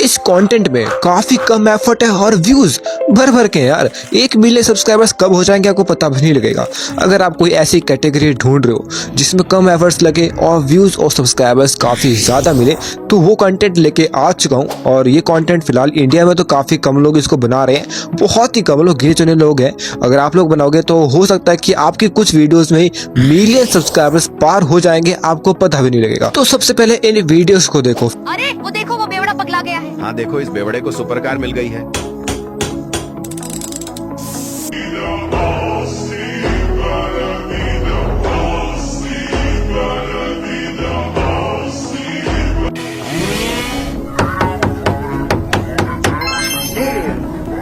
इस कंटेंट में काफी कम एफर्ट है और व्यूज भर भर के हैं यार। 1 मिलियन सब्सक्राइबर्स कब हो जाएंगे आपको पता भी नहीं लगेगा। अगर आप कोई ऐसी कैटेगरी ढूंढ रहे हो जिसमें कम एफर्ट्स लगे और व्यूज और सब्सक्राइबर्स काफी ज्यादा मिले तो वो कंटेंट लेके आ चुका हूँ। और ये कंटेंट फिलहाल इंडिया में तो काफी कम लोग इसको बना रहे हैं, बहुत ही कम लोग, गिने चुने लोग हैं। अगर आप लोग बनाओगे तो हो सकता है कि आपकी कुछ वीडियोस में ही मिलियन सब्सक्राइबर्स पार हो जाएंगे, आपको पता भी नहीं लगेगा। तो सबसे पहले इन वीडियोस को देखो। अरे वो देखो, वो बेवड़ा पगला गया है। हाँ देखो, इस बेवड़े को सुपर कार मिल गई है।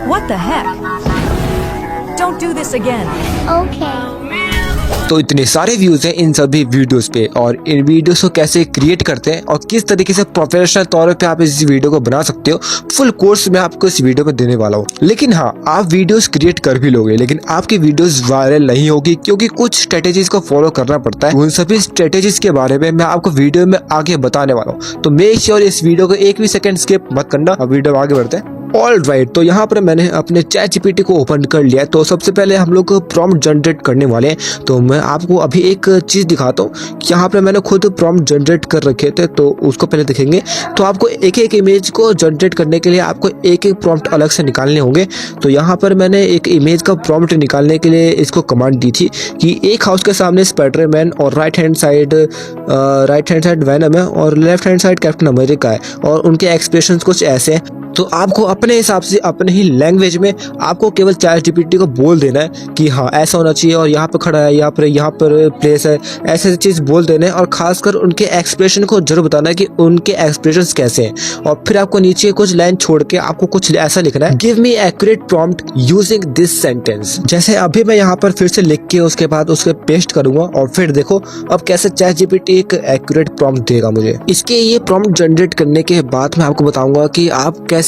What the heck? Don't do this again. Okay. तो इतने सारे व्यूज हैं इन सभी वीडियोस पे, और इन वीडियोस को कैसे क्रिएट करते हैं और किस तरीके से प्रोफेशनल तौर पे आप इस वीडियो को बना सकते हो, फुल कोर्स मैं आपको इस वीडियो पे देने वाला हूँ। लेकिन हाँ, आप वीडियोस क्रिएट कर भी लोगे लेकिन आपकी वीडियोस वायरल नहीं होगी, क्योंकि कुछ स्ट्रेटेजीज को फॉलो करना पड़ता है। उन सभी स्ट्रेटेजीज के बारे में मैं आपको वीडियो में आगे बताने वाला हूँ, तो मेक श्योर इस वीडियो को एक भी सेकंड स्किप मत करना। अब वीडियो आगे बढ़ते हैं। ऑल राइट, तो यहाँ पर मैंने अपने चैट जीपीटी को ओपन कर लिया है। तो सबसे पहले हम लोग प्रॉम्प्ट जनरेट करने वाले हैं। तो मैं आपको अभी एक चीज दिखाता हूँ। यहाँ पर मैंने खुद प्रॉम्प्ट जनरेट कर रखे थे, तो उसको पहले देखेंगे। तो आपको एक एक इमेज को जनरेट करने के लिए आपको एक एक प्रॉम्प्ट अलग से निकालने होंगे। तो यहाँ पर मैंने एक इमेज का प्रॉम्प्ट निकालने के लिए इसको कमांड दी थी कि एक हाउस के सामने स्पाइडरमैन और राइट हैंड साइड वैनम है और left hand side captain America है, और उनके एक्सप्रेशंस कुछ ऐसे हैं। तो आपको अपने हिसाब से अपने ही लैंग्वेज में आपको केवल चैट जीपीटी को बोल देना है कि हाँ ऐसा होना चाहिए, और यहाँ पर खड़ा है, यहाँ पर प्लेस है, ऐसे चीज बोल देना है। और खासकर उनके एक्सप्रेशन को जरूर बताना है कि उनके एक्सप्रेशंस कैसे हैं। और फिर आपको नीचे कुछ लाइन छोड़ के आपको कुछ ऐसा लिखना है, give me accurate prompt using this sentence. जैसे अभी मैं यहाँ पर फिर से लिख के उसके बाद उसके पेस्ट करूंगा, और फिर देखो अब कैसे चैट जीपीटी एक एक्यूरेट प्रॉम्प्ट देगा मुझे। इसके ये प्रॉम्प्ट जनरेट करने के बाद मैं आपको बताऊंगा कि आप कैसे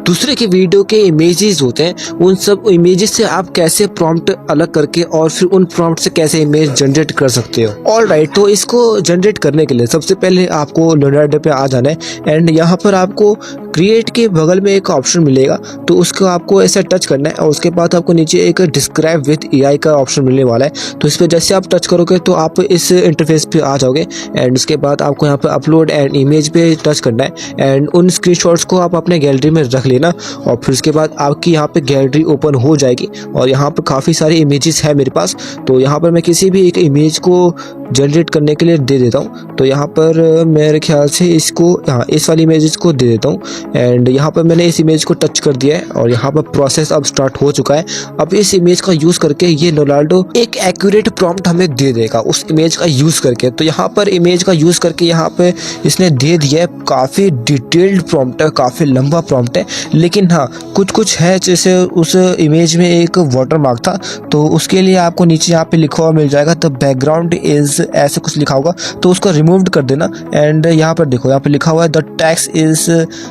दूसरे के वीडियो के इमेजेस होते हैं, उन सब इमेजेस से आप कैसे प्रॉम्प्ट अलग करके और फिर उन प्रॉम्प्ट से कैसे इमेज जनरेट कर सकते हो। ऑल राइट, तो इसको जनरेट करने के लिए सबसे पहले आपको लेनार्डो पे आ जाना है। एंड यहाँ पर आपको क्रिएट के बगल में एक ऑप्शन मिलेगा, तो उसको आपको ऐसे टच करना है, और उसके बाद आपको नीचे एक डिस्क्राइब विद एआई का ऑप्शन मिलने वाला है। तो इस पर जैसे आप टच करोगे तो आप इस इंटरफेस पे आ जाओगे। एंड उसके बाद आपको यहाँ पे अपलोड एंड इमेज पे टच करना है, एंड उन स्क्रीनशॉट्स को आप अपने गैलरी में रख लेना। और फिर उसके बाद आपकी यहाँ पे गैलरी ओपन हो जाएगी, और यहाँ पर काफ़ी सारे इमेजेस है मेरे पास। तो यहाँ पर मैं किसी भी एक इमेज को जनरेट करने के लिए दे देता हूँ। तो यहाँ पर मेरे ख्याल से इसको, हाँ, इस वाली इमेजेस को दे देता हूँ। एंड यहाँ पर मैंने इस इमेज को टच कर दिया है, और यहाँ पर प्रोसेस अब स्टार्ट हो चुका है। अब इस इमेज का यूज करके ये रोनाल्डो एक एक्यूरेट प्रॉम्प्ट हमें दे देगा उस इमेज का यूज करके। तो यहाँ पर इमेज का यूज करके यहाँ पे इसने दे दिया है। काफी डिटेल्ड प्रॉम्प्ट है, काफी लंबा प्रॉम्प्ट है, लेकिन हाँ कुछ है। जैसे उस इमेज में एक वाटर मार्क था, तो उसके लिए आपको नीचे यहाँ पे लिखा हुआ मिल जाएगा, द बैकग्राउंड इज, ऐसे कुछ लिखा होगा, तो उसको रिमूव कर देना। एंड यहाँ पर देखो, यहाँ पे लिखा हुआ है द टेक्स्ट इज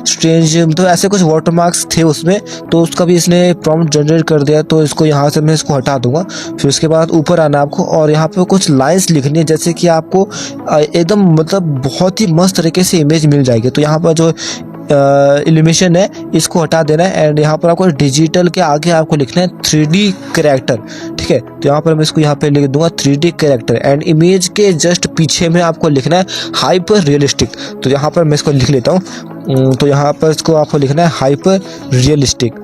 स्ट्रेंज, तो ऐसे कुछ वाटर मार्क्स थे उसमें, तो उसका भी इसने प्रॉम्प्ट जनरेट कर दिया। तो इसको यहाँ से मैं इसको हटा दूंगा। फिर उसके बाद ऊपर आना आपको, और यहाँ पे कुछ लाइंस लिखनी है, जैसे कि आपको एकदम मतलब बहुत ही मस्त तरीके से इमेज मिल जाएगी। तो यहाँ पर जो इल्यूमिनेशन है इसको हटा देना है। एंड यहाँ पर आपको डिजिटल के आगे आपको लिखना है 3D कैरेक्टर, ठीक है। तो यहाँ पर मैं इसको यहाँ पे लिख दूंगा 3D कैरेक्टर। एंड इमेज के जस्ट पीछे में आपको लिखना है हाइपर रियलिस्टिक। तो यहाँ पर मैं इसको लिख लेता हूँ। तो यहाँ पर इसको आपको लिखना है हाइपर रियलिस्टिक।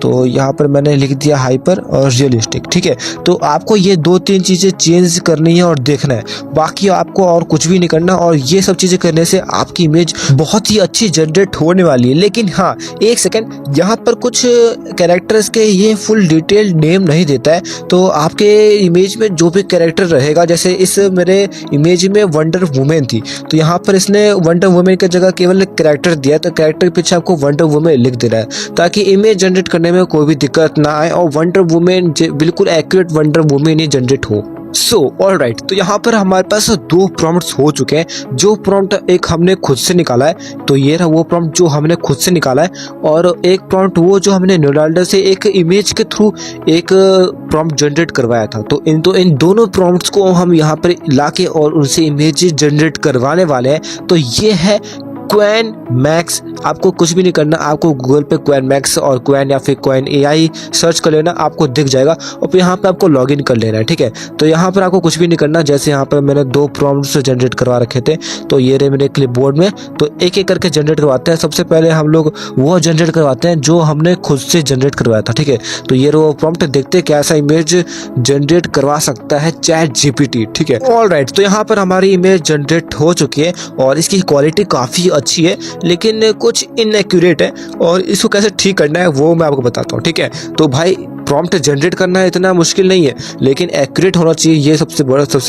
तो यहाँ पर मैंने लिख दिया हाइपर और रियलिस्टिक, ठीक है। तो आपको ये 2-3 चीज़ें चेंज करनी है और देखना है, बाकी आपको और कुछ भी नहीं करना। और ये सब चीज़ें करने से आपकी इमेज बहुत ही अच्छी जनरेट होने वाली है। लेकिन हाँ, एक सेकंड, यहाँ पर कुछ कैरेक्टर्स के ये फुल डिटेल नेम नहीं देता है। तो आपके इमेज में जो भी कैरेक्टर रहेगा, जैसे इस मेरे इमेज में वंडर वुमेन थी, तो यहाँ पर इसने वंडर वुमेन की जगह केवल कैरेक्टर दिया, तो कैरेक्टर के पीछे आपको वंडर वुमेन लिख देना है, ताकि इमेज जनरेट करने में कोई भी दिक्कत ना आए और वंडर वुमेन बिल्कुल एक्यूरेट वंडर वुमेन ही जनरेट हो। ऑल राइट, तो यहाँ पर हमारे पास 2 प्रॉम्प्ट्स हो चुके हैं। जो प्रॉम्प्ट एक हमने खुद से निकाला है, तो ये रहा वो प्रॉम्प्ट जो हमने खुद से निकाला है, और एक प्रॉम्प्ट वो जो हमने रोनाल्डो से एक इमेज के थ्रू एक प्रॉम्प्ट जनरेट करवाया था। तो इन दोनों प्रॉम्प्ट्स को हम यहाँ पर लाके और उनसे इमेज जनरेट करवाने वाले हैं। तो ये है क्वेन मैक्स। आपको कुछ भी नहीं करना, आपको गूगल पे क्वेन मैक्स और क्वेन या फिर क्वेन एआई सर्च कर लेना, आपको दिख जाएगा और फिर यहाँ पे आपको लॉगिन कर लेना है। ठीक है, तो यहाँ पर आपको कुछ भी नहीं करना। जैसे यहाँ पर मैंने 2 प्रॉम्प्ट्स जनरेट करवा रखे थे, तो ये रहे मेरे क्लिपबोर्ड में। तो एक एक करके जनरेट करवाते हैं। सबसे पहले हम लोग वो जनरेट करवाते हैं जो हमने खुद से जनरेट करवाया था। ठीक है, तो ये वो प्रॉम्प्ट, देखते हैं कैसा इमेज जनरेट करवा सकता है चैट जीपीटी। ठीक है, ऑलराइट, तो यहाँ पर हमारी इमेज जनरेट हो चुकी है और इसकी क्वालिटी काफी अच्छी है, लेकिन कुछ इनएक्यूरेट है और इसको कैसे ठीक करना है वो मैं आपको बताता हूँ। ठीक है, तो भाई प्रॉम्प्ट जनरेट करना इतना मुश्किल नहीं है, लेकिन एक्यूरेट होना चाहिए, ये सबसे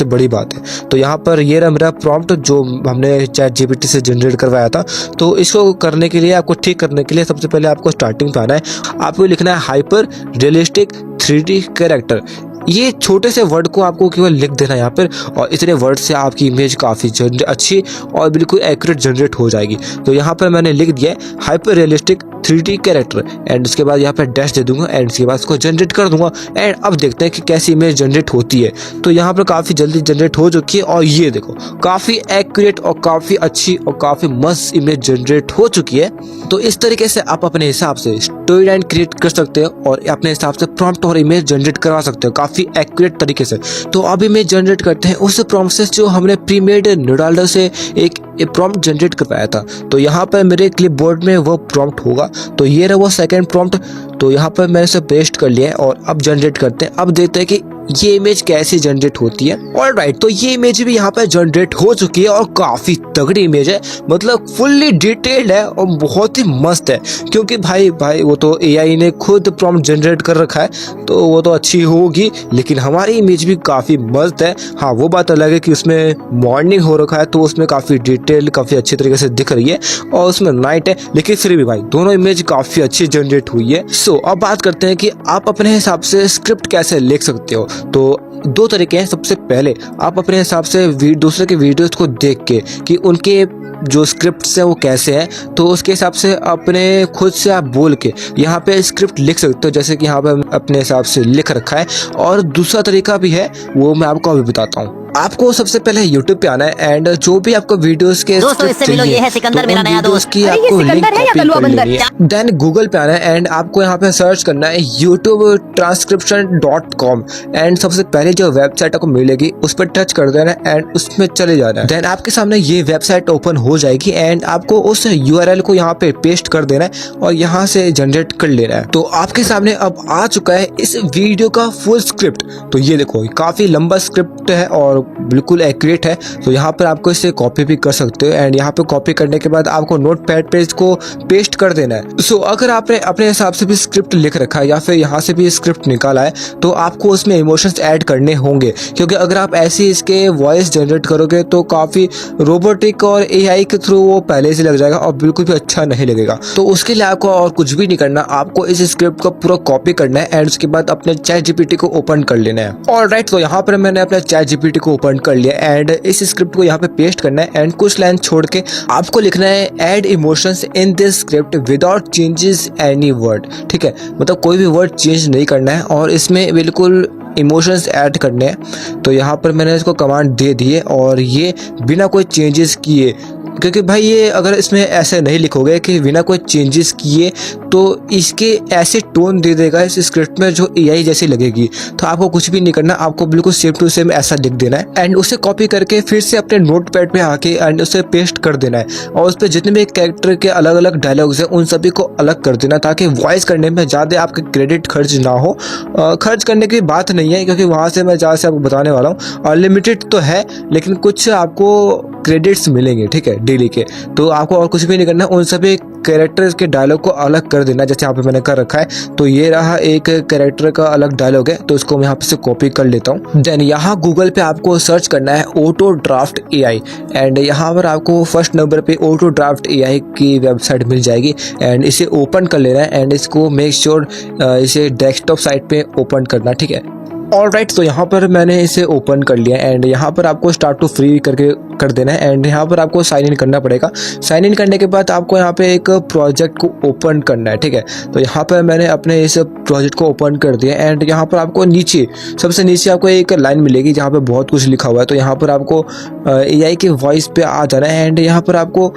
बड़ी बात है। तो यहाँ पर ये रहा मेरा प्रॉम्प्ट जो हमने चैट जीपीटी से जनरेट करवाया था। तो इसको करने के लिए, आपको ठीक करने के लिए सबसे पहले आपको स्टार्टिंग पे आना है। आपको लिखना है हाइपर रियलिस्टिक 3D कैरेक्टर। ये छोटे से वर्ड को आपको केवल लिख देना यहाँ पर, और इतने वर्ड से आपकी इमेज काफ़ी अच्छी और बिल्कुल एक्यूरेट जनरेट हो जाएगी। तो यहाँ पर मैंने लिख दिया है hyper realistic 3D character and उसके बाद यहाँ पे डैश दे दूंगा एंड उसके बाद इसको जनरेट कर दूंगा। एंड अब देखते हैं कि कैसी इमेज जनरेट होती है। तो यहाँ पर काफ़ी जल्दी जनरेट हो चुकी है और ये देखो काफ़ी एक्यूरेट और काफ़ी अच्छी और काफ़ी मस्त इमेज जनरेट हो चुकी है। तो इस तरीके से आप अपने हिसाब से स्टोरी लाइन क्रिएट कर सकते हो और अपने हिसाब से प्रॉम्प्ट और इमेज जनरेट करवा सकते हो काफ़ी एक्यूरेट तरीके से। तो अब इमेज जनरेट करते हैं उस प्रॉम्प्ट से जो हमने प्रीमेड निडाल्डो से एक प्रॉम्प्ट जनरेट करवाया था। तो यहाँ पर मेरे क्लिपबोर्ड में वो प्रॉम्प्ट होगा। तो ये रहा वो सेकंड प्रॉम्प्ट। तो यहाँ पर मैंने इसे पेस्ट कर लिया है और अब जनरेट करते हैं। अब देखते हैं कि ये इमेज कैसे जनरेट होती है। ऑलराइट, तो ये इमेज भी यहाँ पर जनरेट हो चुकी है और काफी तगड़ी इमेज है, मतलब फुल्ली डिटेल्ड है और बहुत ही मस्त है। क्योंकि भाई वो तो एआई ने खुद प्रॉम्प्ट जनरेट कर रखा है, तो वो तो अच्छी होगी, लेकिन हमारी इमेज भी काफी मस्त है। हाँ, वो बात अलग है कि उसमें मॉर्निंग हो रखा है, तो उसमें काफी डिटेल काफी अच्छी तरीके से दिख रही है और उसमें नाइट है, लेकिन फिर भी भाई दोनों इमेज काफी अच्छी जनरेट हुई है। सो अब बात करते हैं कि आप अपने हिसाब से स्क्रिप्ट कैसे लिख सकते हो। तो 2 तरीके हैं। सबसे पहले आप अपने हिसाब से दूसरे के वीडियोस को देख के कि उनके जो स्क्रिप्ट्स है वो कैसे हैं, तो उसके हिसाब से अपने खुद से आप बोल के यहाँ पे स्क्रिप्ट लिख सकते हो, जैसे कि यहाँ पे अपने हिसाब से लिख रखा है। और दूसरा तरीका भी है, वो मैं आपको अभी बताता हूँ। आपको सबसे पहले YouTube पे आना है एंड जो भी आपको वीडियोस के दोस्तों इससे मिलो, ये है सिकंदर मेरा नया दोस्त। की अरे ये आपको लिंक सिकंदर है या कॉपी कलुआ कर बंदर? लेनी है। देन गूगल पे आना है एंड आपको यहाँ पे सर्च करना है YouTubetranscription.com एंड सबसे पहले जो वेबसाइट आपको मिलेगी उस पर टच कर देना है एंड उसमें चले जाना है। देन आपके सामने ये वेबसाइट ओपन हो जाएगी एंड आपको उस URL को यहाँ पे पेस्ट कर देना है और यहाँ से जनरेट कर लेना है। तो आपके सामने अब आ चुका है इस वीडियो का फुल स्क्रिप्ट। तो ये देखो काफी लंबा स्क्रिप्ट है और बिल्कुल एक्यूरेट है। तो यहाँ पर आपको इसे कॉपी भी कर सकते हो एंड यहाँ पे कॉपी करने के बाद आपको नोटपैड पे इसको पेस्ट कर देना है। सो अगर आपने अपने हिसाब से भी स्क्रिप्ट लिख रखा है या फिर यहाँ से भी स्क्रिप्ट निकाला है, तो आपको उसमें इमोशंस ऐड करने होंगे, क्योंकि अगर आप ऐसे इसके वॉइस जनरेट करोगे तो काफी रोबोटिक और एआई के थ्रू वो पहले से लग जाएगा और बिल्कुल भी अच्छा नहीं लगेगा। तो उसके लिए आपको और कुछ भी नहीं करना, आपको इस स्क्रिप्ट को पूरा कॉपी करना है एंड उसके बाद अपने चैट जीपीटी को ओपन कर लेना है। ऑलराइट, तो यहाँ पर मैंने अपने चैट जीपीटी को ओपन कर लिया एंड इस स्क्रिप्ट को यहाँ पे पेस्ट करना है एंड कुछ लाइन छोड़ के आपको लिखना है add emotions in this script without changes any word. ठीक है, मतलब कोई भी वर्ड चेंज नहीं करना है और इसमें बिल्कुल इमोशंस ऐड करने हैं। तो यहाँ पर मैंने इसको कमांड दे दी है और ये बिना कोई चेंजेस किए, क्योंकि भाई ये अगर इसमें ऐसे नहीं लिखोगे कि बिना कोई चेंजेस किए, तो इसके ऐसे टोन दे देगा इस स्क्रिप्ट में जो एआई जैसी लगेगी। तो आपको कुछ भी नहीं करना, आपको बिल्कुल सेम टू सेम ऐसा लिख देना है एंड उसे कॉपी करके फिर से अपने नोटपैड पे आके एंड उसे पेस्ट कर देना है और उस पर जितने भी कैरेक्टर के अलग अलग डायलॉग्स हैं उन सभी को अलग कर देना, ताकि वॉइस करने में ज़्यादा आपके क्रेडिट खर्च ना हो। खर्च करने की बात नहीं है, क्योंकि वहाँ से मैं जहाँ से आपको बताने वाला हूँ अनलिमिटेड तो है, लेकिन कुछ आपको क्रेडिट्स मिलेंगे, ठीक है, डेली के। तो आपको और कुछ भी नहीं करना, उन सभी कैरेक्टर्स के डायलॉग को अलग कर देना, जैसे यहाँ पे मैंने कर रखा है। तो ये रहा एक कैरेक्टर का अलग डायलॉग है, तो इसको मैं यहाँ पे से कॉपी कर लेता हूँ। देन यहाँ गूगल पे आपको सर्च करना है ऑटो ड्राफ्ट एआई एंड यहाँ पर आपको फर्स्ट नंबर पे ऑटो ड्राफ्ट एआई की वेबसाइट मिल जाएगी एंड इसे ओपन कर लेना है एंड इसको मेक श्योर इसे डेस्कटॉप साइट पे ओपन करना, ठीक है। ऑलराइट, तो यहाँ पर मैंने इसे ओपन कर लिया एंड यहाँ पर आपको स्टार्ट टू फ्री करके कर देना है एंड यहाँ पर आपको साइन इन करना पड़ेगा। साइन इन करने के बाद आपको यहाँ पे एक प्रोजेक्ट को ओपन करना है, ठीक है। तो यहाँ पर मैंने अपने इस प्रोजेक्ट को ओपन कर दिया एंड यहाँ पर आपको नीचे सबसे नीचे आपको एक लाइन मिलेगी जहाँ पे बहुत कुछ लिखा हुआ है। तो यहाँ पर आपको AI के वॉइस पे आ जाना है एंड यहाँ पर आपको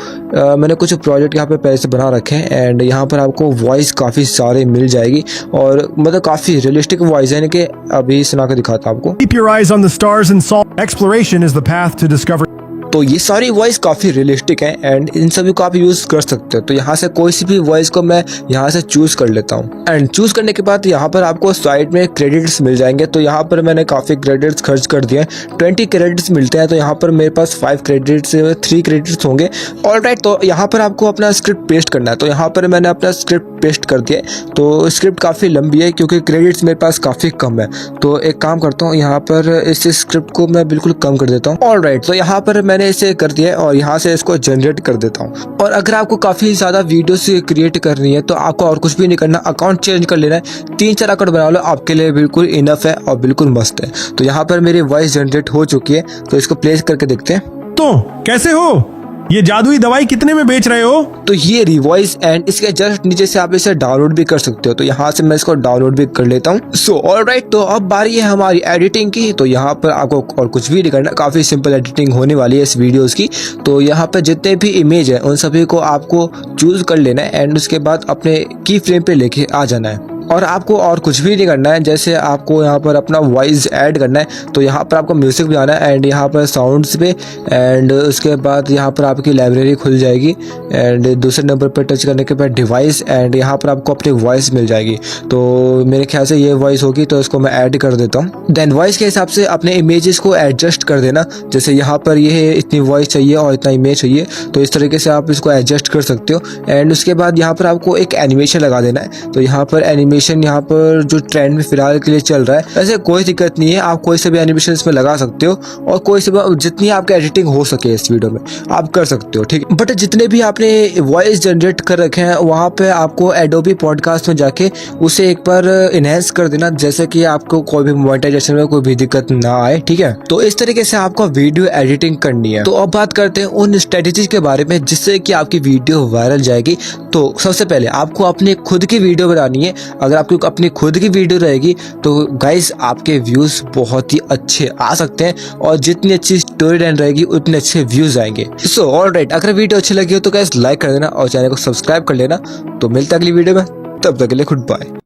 मैंने कुछ प्रोजेक्ट यहाँ पे पहले से बना रखे हैं एंड यहाँ पर आपको वॉइस काफ़ी सारे मिल जाएगी और मतलब काफ़ी रियलिस्टिक वॉइस है, कि अभी सुना के दिखाता हूँ आपको। Keep your eyes on the stars and solve. Exploration is the path to discover. तो ये सारी वॉइस काफ़ी रियलिस्टिक है एंड इन सभी को आप यूज़ कर सकते हो। तो यहाँ से कोई सी भी वॉइस को मैं यहाँ से चूज कर लेता हूँ एंड चूज करने के बाद यहाँ पर आपको साइड में क्रेडिट्स मिल जाएंगे। तो यहाँ पर मैंने काफ़ी क्रेडिट्स खर्च कर दिए हैं, 20 क्रेडिट्स मिलते हैं। तो यहाँ पर मेरे पास 5 क्रेडिट्स 3 क्रेडिट्स होंगे। ऑलराइट, तो यहाँ पर आपको अपना स्क्रिप्ट पेस्ट करना है। तो यहाँ पर मैंने अपना स्क्रिप्ट पेस्ट कर दिया है। तो स्क्रिप्ट काफ़ी लंबी है क्योंकि क्रेडिट्स मेरे पास काफ़ी कम है। तो एक काम करता हूँ, यहाँ पर इस स्क्रिप्ट को मैं बिल्कुल कम कर देता हूँ। ऑलराइट, तो यहाँ पर मैंने इसे कर दिया है और यहाँ से इसको जनरेट कर देता हूँ। और अगर आपको काफ़ी ज़्यादा वीडियोस क्रिएट करनी है तो आपको और कुछ भी नहीं करना, अकाउंट चेंज कर लेना है, 3-4 अकाउंट बना लो, आपके लिए बिल्कुल इनफ है और बिल्कुल मस्त है। तो यहाँ पर मेरी वॉइस जनरेट हो चुकी है, तो इसको प्लेस करके देखते हैं। तो कैसे हो? ये जादुई दवाई कितने में बेच रहे हो? तो ये रिवॉइस एंड इसके जस्ट नीचे से आप इसे डाउनलोड भी कर सकते हो। तो यहाँ से मैं इसको डाउनलोड भी कर लेता हूँ। सो ऑलराइट, तो अब बारी है हमारी एडिटिंग की। तो यहाँ पर आपको और कुछ भी नहीं करना, काफ़ी सिंपल एडिटिंग होने वाली है इस वीडियोस की। तो यहाँ पर जितने भी इमेज है उन सभी को आपको चूज कर लेना है एंड उसके बाद अपने की फ्रेम पे लेके आ जाना है और आपको और कुछ भी नहीं करना है। जैसे आपको यहाँ पर अपना वॉइस ऐड करना है, तो यहाँ पर आपको म्यूजिक भी आना है एंड यहाँ पर साउंड्स पे एंड उसके बाद यहाँ पर आपकी लाइब्रेरी खुल जाएगी एंड दूसरे नंबर पर टच करने के बाद डिवाइस एंड यहाँ पर आपको अपनी वॉइस मिल जाएगी। तो मेरे ख्याल से ये वॉइस होगी, तो इसको मैं ऐड कर देता हूँ। देन वॉइस के हिसाब से अपने इमेजेस को एडजस्ट कर देना। जैसे यहाँ पर ये इतनी वॉइस चाहिए और इतना इमेज चाहिए, तो इस तरीके से आप इसको एडजस्ट कर सकते हो। एंड उसके बाद यहाँ पर आपको एक एनिमेशन लगा देना है। तो यहाँ पर एनिमेशन यहाँ पर जो ट्रेंड में फिलहाल के लिए चल रहा है, ऐसे कोई दिक्कत नहीं है, आप कोई से भी एनिमेशन इसमें लगा सकते हो और कोई से जितनी आपकी एडिटिंग हो सके इस वीडियो में आप कर सकते हो, ठीक है। बट जितने भी आपने वॉइस जनरेट कर रखे हैं वहाँ पे आपको एडोबी पॉडकास्ट में जाके उसे एक बार इनहेंस कर देना, जैसे कि आपको कोई भी मोनेटाइजेशन में कोई भी दिक्कत ना आए, ठीक है। तो इस तरीके से आपको वीडियो एडिटिंग करनी है। तो अब बात करते हैं उन स्ट्रेटेजी के बारे में जिससे कि आपकी वीडियो वायरल जाएगी। तो सबसे पहले आपको अपनी खुद की वीडियो बनानी है। अगर आपकी अपनी खुद की वीडियो रहेगी तो गाइस आपके व्यूज बहुत ही अच्छे आ सकते हैं और जितनी अच्छी स्टोरी लाइन रहेगी उतने अच्छे व्यूज आएंगे। सो ऑलराइट, अगर वीडियो अच्छी लगी हो तो गाइस लाइक कर देना और चैनल को सब्सक्राइब कर लेना। तो मिलता है अगली वीडियो में, तब तक के लिए गुड बाय।